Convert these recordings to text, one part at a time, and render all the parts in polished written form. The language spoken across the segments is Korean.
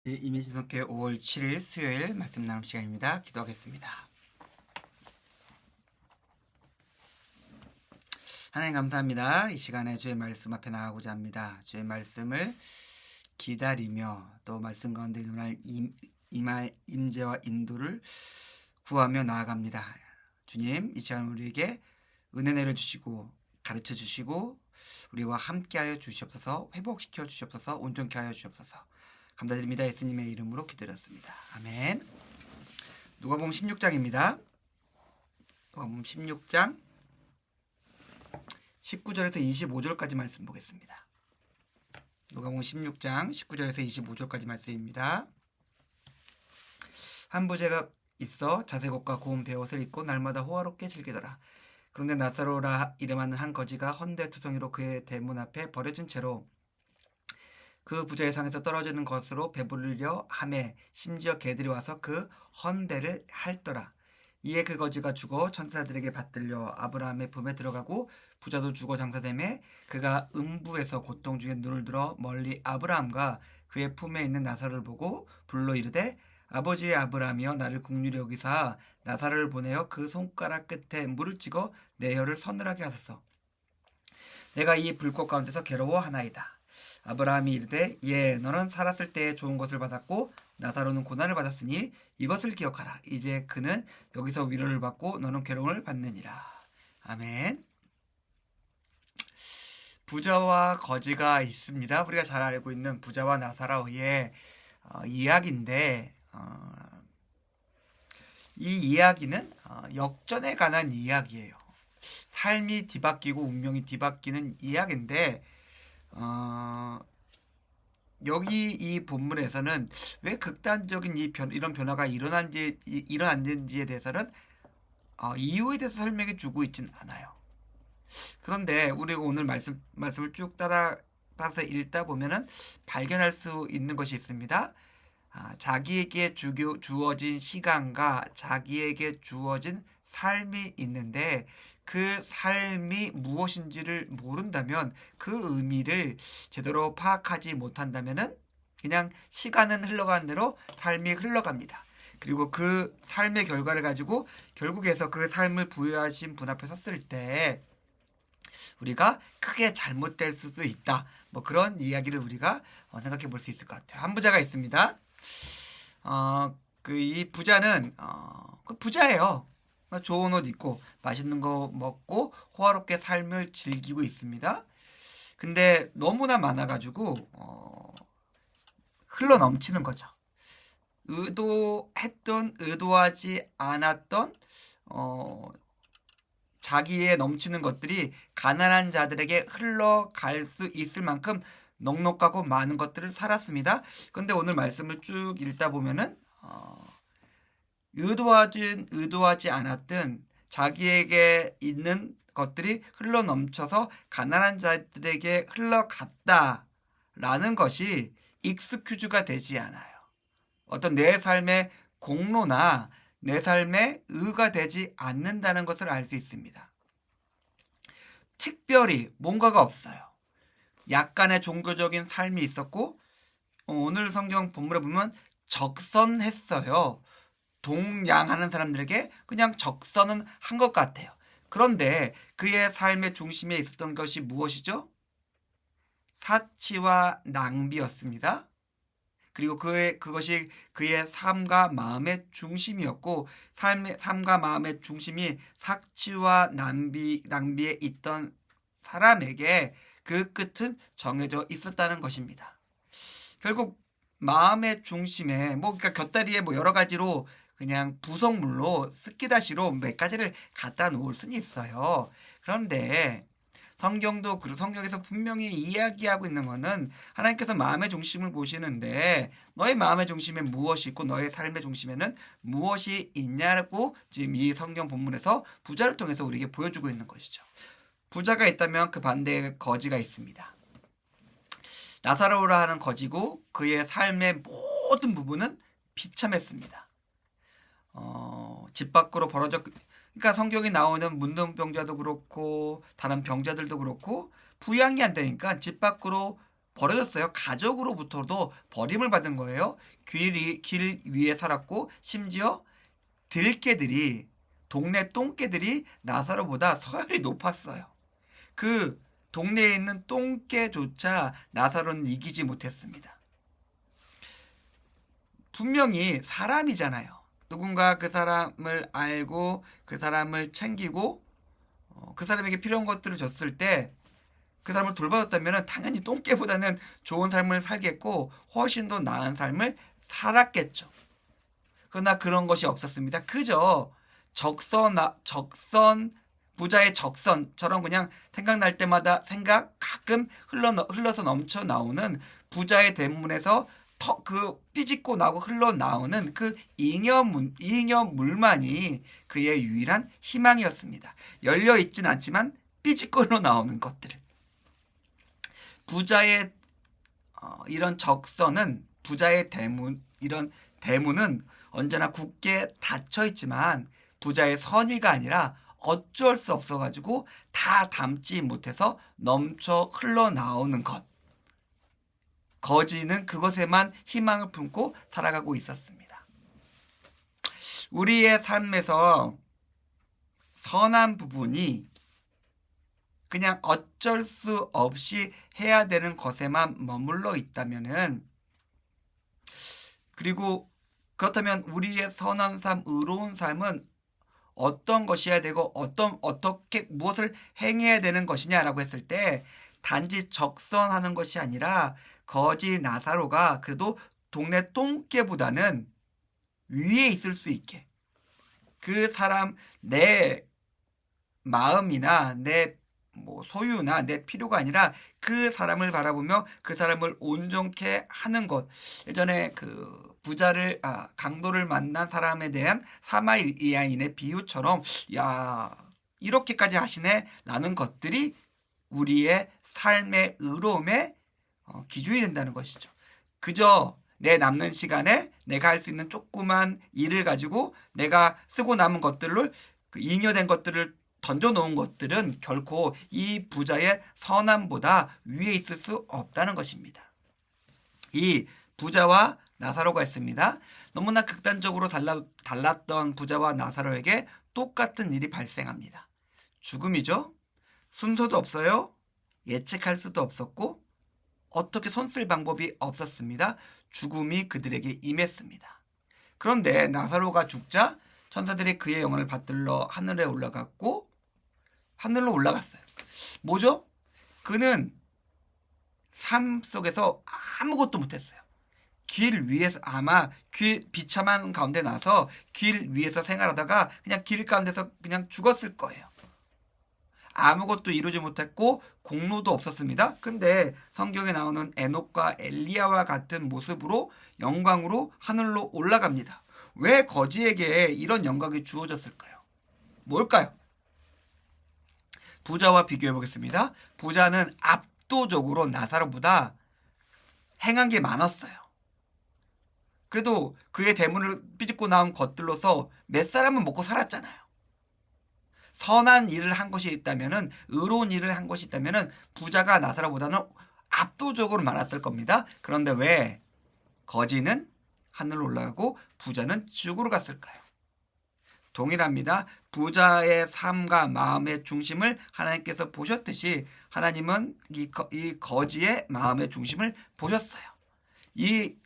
이민신속회 5월 7일 수요일 말씀 나눔 시간입니다. 기도하겠습니다. 하나님 감사합니다. 이 시간에 주의 말씀 앞에 나가고자 합니다. 주의 말씀을 기다리며 또 말씀 가운데 임할 임재와 인도를 구하며 나아갑니다. 주님, 이 시간 우리에게 은혜 내려주시고 가르쳐 주시고 우리와 함께하여 주시옵소서, 회복시켜 주시옵소서, 온전케 하여 주시옵소서. 감사드립니다. 예수님의 이름으로 기도드렸습니다. 아멘. 누가복음 16장입니다. 누가복음 16장 19절에서 25절까지 말씀 보겠습니다. 누가복음 16장 19절에서 25절까지 말씀입니다. 한 부제가 있어 자색옷과 고운 베옷을 입고 날마다 호화롭게 즐기더라. 그런데 나사로라 이름하는 한 거지가 헌데투성이로 그의 대문 앞에 버려진 채로 그 부자의 상에서 떨어지는 것으로 배부르려 하매 심지어 개들이 와서 그 헌대를 핥더라. 이에 그 거지가 죽어 천사들에게 받들려 아브라함의 품에 들어가고 부자도 죽어 장사되매 그가 음부에서 고통 중에 눈을 들어 멀리 아브라함과 그의 품에 있는 나사로를 보고 불러 이르되 아버지 아브라함이여 나를 긍휼히 여기사 나사로를 보내어 그 손가락 끝에 물을 찍어 내 혀를 서늘하게 하소서. 내가 이 불꽃 가운데서 괴로워하나이다. 아브라함이 이르되 너는 살았을 때에 좋은 것을 받았고 나사로는 고난을 받았으니 이것을 기억하라. 이제 그는 여기서 위로를 받고 너는 괴로움을 받느니라. 아멘. 부자와 거지가 있습니다. 우리가 잘 알고 있는 부자와 나사로의 이야기인데 이 이야기는 역전에 관한 이야기예요. 삶이 뒤바뀌고 운명이 뒤바뀌는 이야기인데 여기 이 본문에서는 왜 극단적인 이런 변화가 일어났는지에 대해서는 이유에 대해서 설명해 주고 있진 않아요. 그런데 우리가 오늘 말씀을 쭉 따라서 읽다 보면은 발견할 수 있는 것이 있습니다. 자기에게 주어진 시간과 자기에게 주어진 삶이 있는데 그 삶이 무엇인지를 모른다면 그 의미를 제대로 파악하지 못한다면은 그냥 시간은 흘러가는 대로 삶이 흘러갑니다. 그리고 그 삶의 결과를 가지고 결국에서 그 삶을 부여하신 분 앞에 섰을 때 우리가 크게 잘못될 수도 있다. 뭐 그런 이야기를 우리가 생각해 볼 수 있을 것 같아요. 한 부자가 있습니다. 이 부자는 부자예요. 좋은 옷 입고 맛있는 거 먹고 호화롭게 삶을 즐기고 있습니다. 근데 너무나 많아가지고 흘러 넘치는 거죠. 의도하지 않았던 자기의 넘치는 것들이 가난한 자들에게 흘러갈 수 있을 만큼 넉넉하고 많은 것들을 살았습니다. 그런데 오늘 말씀을 쭉 읽다 보면은 의도하지 않았던 자기에게 있는 것들이 흘러 넘쳐서 가난한 자들에게 흘러갔다라는 것이 익스큐즈가 되지 않아요. 어떤 내 삶의 공로나 내 삶의 의가 되지 않는다는 것을 알 수 있습니다. 특별히 뭔가가 없어요. 약간의 종교적인 삶이 있었고 오늘 성경 본문에 보면 적선했어요. 동양하는 사람들에게 그냥 적선은 한 것 같아요. 그런데 그의 삶의 중심에 있었던 것이 무엇이죠? 사치와 낭비였습니다. 그리고 그것이 그의 삶과 마음의 중심이었고 삶과 마음의 중심이 사치와 낭비에 있던 사람에게 그 끝은 정해져 있었다는 것입니다. 결국 마음의 중심에 그러니까 곁다리에 여러 가지로 그냥 부속물로 스키다시로 몇 가지를 갖다 놓을 수는 있어요. 그런데 성경에서 분명히 이야기하고 있는 것은 하나님께서 마음의 중심을 보시는데 너의 마음의 중심에 무엇이 있고 너의 삶의 중심에는 무엇이 있냐고 지금 이 성경 본문에서 부자를 통해서 우리에게 보여주고 있는 것이죠. 부자가 있다면 그 반대에 거지가 있습니다. 나사로라 하는 거지고 그의 삶의 모든 부분은 비참했습니다. 집 밖으로 그러니까 성경에 나오는 문둥병자도 그렇고 다른 병자들도 그렇고 부양이 안 되니까 집 밖으로 버려졌어요. 가족으로부터도 버림을 받은 거예요. 길 위에 살았고 심지어 들개들이 동네 똥개들이 나사로보다 서열이 높았어요. 그 동네에 있는 똥개조차 나사로는 이기지 못했습니다. 분명히 사람이잖아요. 누군가 그 사람을 알고 그 사람을 챙기고 그 사람에게 필요한 것들을 줬을 때 그 사람을 돌봐줬다면 당연히 똥개보다는 좋은 삶을 살겠고 훨씬 더 나은 삶을 살았겠죠. 그러나 그런 것이 없었습니다. 그저 부자의 적선처럼 그냥 생각날 때마다 가끔 흘러서 넘쳐 나오는 부자의 대문에서 그 삐짓고 나고 흘러나오는 그 잉여물만이 그의 유일한 희망이었습니다. 열려있진 않지만 삐짓고 흘러나오는 것들을. 부자의 이런 부자의 이런 대문은 언제나 굳게 닫혀 있지만 부자의 선의가 아니라 어쩔 수 없어가지고 다 담지 못해서 넘쳐 흘러나오는 것. 거지는 그것에만 희망을 품고 살아가고 있었습니다. 우리의 삶에서 선한 부분이 그냥 어쩔 수 없이 해야 되는 것에만 머물러 있다면은, 그리고 그렇다면 우리의 선한 삶, 의로운 삶은 어떤 것이어야 되고 어떻게 무엇을 행해야 되는 것이냐라고 했을 때 단지 적선하는 것이 아니라 거지 나사로가 그래도 동네 똥개보다는 위에 있을 수 있게 그 사람 내 마음이나 내 소유나 내 필요가 아니라 그 사람을 바라보며 그 사람을 온전케 하는 것. 예전에 그 강도를 만난 사람에 대한 사마리아인의 비유처럼 야 이렇게까지 하시네 라는 것들이 우리의 삶의 의로움의 기준이 된다는 것이죠. 그저 내 남는 시간에 내가 할 수 있는 조그만 일을 가지고 내가 쓰고 남은 것들을 잉여된 것들을 던져놓은 것들은 결코 이 부자의 선함보다 위에 있을 수 없다는 것입니다. 이 부자와 나사로가 있습니다. 너무나 극단적으로 달랐던 부자와 나사로에게 똑같은 일이 발생합니다. 죽음이죠. 순서도 없어요. 예측할 수도 없었고 어떻게 손쓸 방법이 없었습니다. 죽음이 그들에게 임했습니다. 그런데 나사로가 죽자 천사들이 그의 영혼을 받들러 하늘로 올라갔어요. 뭐죠? 그는 삶 속에서 아무것도 못했어요. 길 위에서 비참한 가운데 나서 길 위에서 생활하다가 그냥 길 가운데서 그냥 죽었을 거예요. 아무것도 이루지 못했고 공로도 없었습니다. 근데 성경에 나오는 에녹과 엘리야와 같은 모습으로 영광으로 하늘로 올라갑니다. 왜 거지에게 이런 영광이 주어졌을까요? 뭘까요? 부자와 비교해 보겠습니다. 부자는 압도적으로 나사로보다 행한 게 많았어요. 그래도 그의 대문을 삐집고 나온 것들로서 몇 사람은 먹고 살았잖아요. 선한 일을 한 것이 있다면은, 의로운 일을 한 것이 있다면은 부자가 나사로보다는 압도적으로 많았을 겁니다. 그런데 왜 거지는 하늘로 올라가고 부자는 지옥으로 갔을까요? 동일합니다. 부자의 삶과 마음의 중심을 하나님께서 보셨듯이 하나님은 이 거지의 마음의 중심을 보셨어요. 이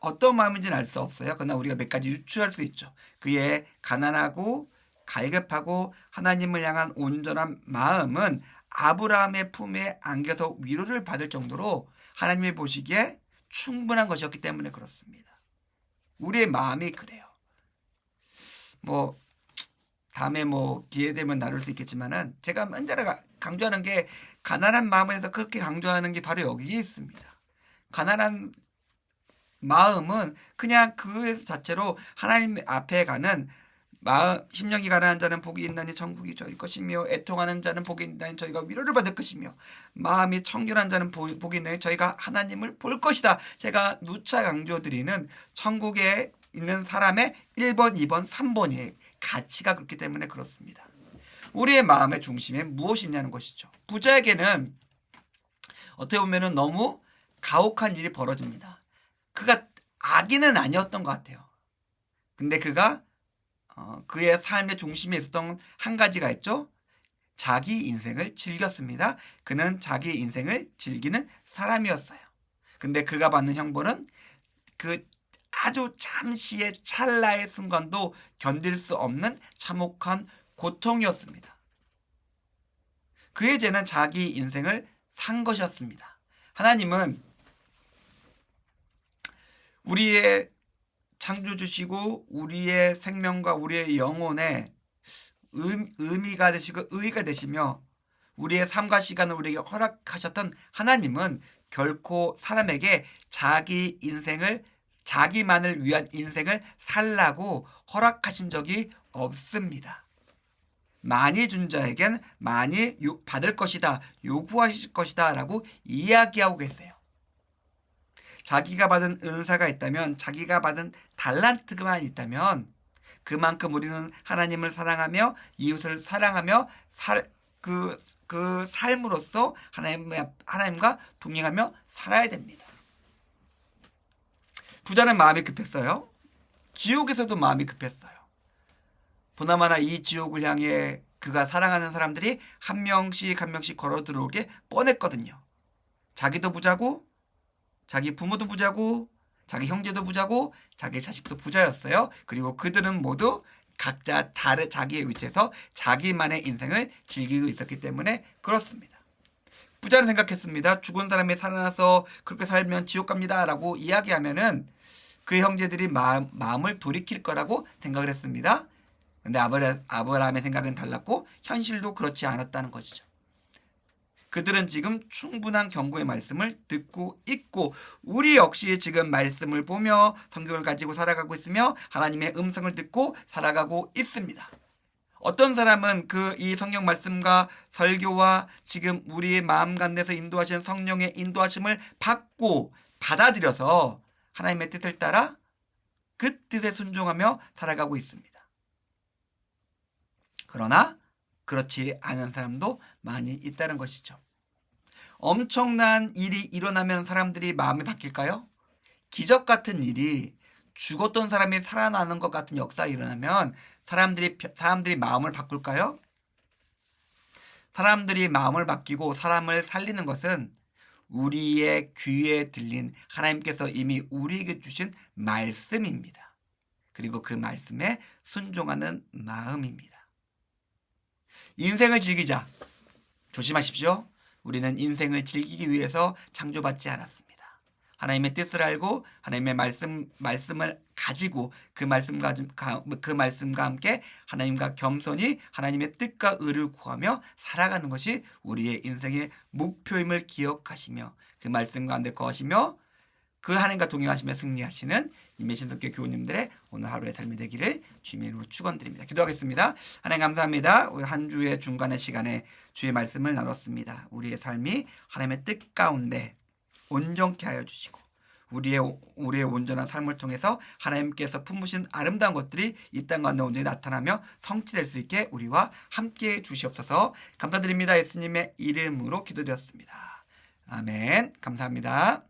어떤 마음인지는 알 수 없어요. 그러나 우리가 몇 가지 유추할 수 있죠. 그의 가난하고 갈급하고 하나님을 향한 온전한 마음은 아브라함의 품에 안겨서 위로를 받을 정도로 하나님이 보시기에 충분한 것이었기 때문에 그렇습니다. 우리의 마음이 그래요. 다음에 기회 되면 나눌 수 있겠지만은 제가 언제나 강조하는 게 가난한 마음에서 그렇게 강조하는 게 바로 여기에 있습니다. 가난한 마음은 그냥 그 자체로 하나님 앞에 가는 심령이 가난한 자는 복이 있나니 천국이 저희 것이며 애통하는 자는 복이 있나니 저희가 위로를 받을 것이며 마음이 청결한 자는 복이 있나니 저희가 하나님을 볼 것이다. 제가 누차 강조드리는 천국에 있는 사람의 1번, 2번, 3번의 가치가 그렇기 때문에 그렇습니다. 우리의 마음의 중심에 무엇이 있냐는 것이죠. 부자에게는 어떻게 보면은 너무 가혹한 일이 벌어집니다. 그가 악인은 아니었던 것 같아요. 근데 그가 그의 삶의 중심에 있었던 한 가지가 있죠. 자기 인생을 즐겼습니다. 그는 자기 인생을 즐기는 사람이었어요. 근데 그가 받는 형벌은 그 아주 잠시의 찰나의 순간도 견딜 수 없는 참혹한 고통이었습니다. 그의 죄는 자기 인생을 산 것이었습니다. 하나님은 우리의 창조주시고 우리의 생명과 우리의 영혼에 의미가 되시고 의가 되시며 우리의 삶과 시간을 우리에게 허락하셨던 하나님은 결코 사람에게 자기만을 위한 인생을 살라고 허락하신 적이 없습니다. 많이 준 자에겐 많이 받을 것이다, 요구하실 것이다 라고 이야기하고 계세요. 자기가 받은 은사가 있다면, 자기가 받은 달란트만 있다면 그만큼 우리는 하나님을 사랑하며 이웃을 사랑하며 그 삶으로서 하나님과 동행하며 살아야 됩니다. 부자는 마음이 급했어요. 지옥에서도 마음이 급했어요. 보나마나 이 지옥을 향해 그가 사랑하는 사람들이 한 명씩 한 명씩 걸어 들어오게 뻔했거든요. 자기도 부자고 자기 부모도 부자고 자기 형제도 부자고 자기 자식도 부자였어요. 그리고 그들은 모두 각자 다른 자기의 위치에서 자기만의 인생을 즐기고 있었기 때문에 그렇습니다. 부자는 생각했습니다. 죽은 사람이 살아나서 그렇게 살면 지옥 갑니다 라고 이야기하면은 그 형제들이 마음을 돌이킬 거라고 생각을 했습니다. 근데 아브라함의 생각은 달랐고 현실도 그렇지 않았다는 것이죠. 그들은 지금 충분한 경고의 말씀을 듣고 있고 우리 역시 지금 말씀을 보며 성경을 가지고 살아가고 있으며 하나님의 음성을 듣고 살아가고 있습니다. 어떤 사람은 이 성경 말씀과 설교와 지금 우리의 마음 가운데서 인도하시는 성령의 인도하심을 받고 받아들여서 하나님의 뜻을 따라 그 뜻에 순종하며 살아가고 있습니다. 그러나 그렇지 않은 사람도 많이 있다는 것이죠. 엄청난 일이 일어나면 사람들이 마음이 바뀔까요? 기적 같은 일이 죽었던 사람이 살아나는 것 같은 역사가 일어나면 사람들이 마음을 바꿀까요? 사람들이 마음을 바뀌고 사람을 살리는 것은 우리의 귀에 들린 하나님께서 이미 우리에게 주신 말씀입니다. 그리고 그 말씀에 순종하는 마음입니다. 인생을 즐기자. 조심하십시오. 우리는 인생을 즐기기 위해서 창조받지 않았습니다. 하나님의 뜻을 알고 하나님의 말씀을 가지고 그 말씀과 함께 하나님과 겸손히 하나님의 뜻과 의를 구하며 살아가는 것이 우리의 인생의 목표임을 기억하시며 그 말씀 가운데 거하시며 그 하나님과 동행하시며 승리하시는 임예신석교 교우님들의 오늘 하루의 삶이 되기를 주님의 이름으로 축원드립니다. 기도하겠습니다. 하나님 감사합니다. 우리 한 주의 중간의 시간에 주의 말씀을 나눴습니다. 우리의 삶이 하나님의 뜻 가운데 온전케 하여 주시고 우리의 온전한 삶을 통해서 하나님께서 품으신 아름다운 것들이 이 땅 가운데 온전히 나타나며 성취될 수 있게 우리와 함께해 주시옵소서. 감사드립니다. 예수님의 이름으로 기도드렸습니다. 아멘. 감사합니다.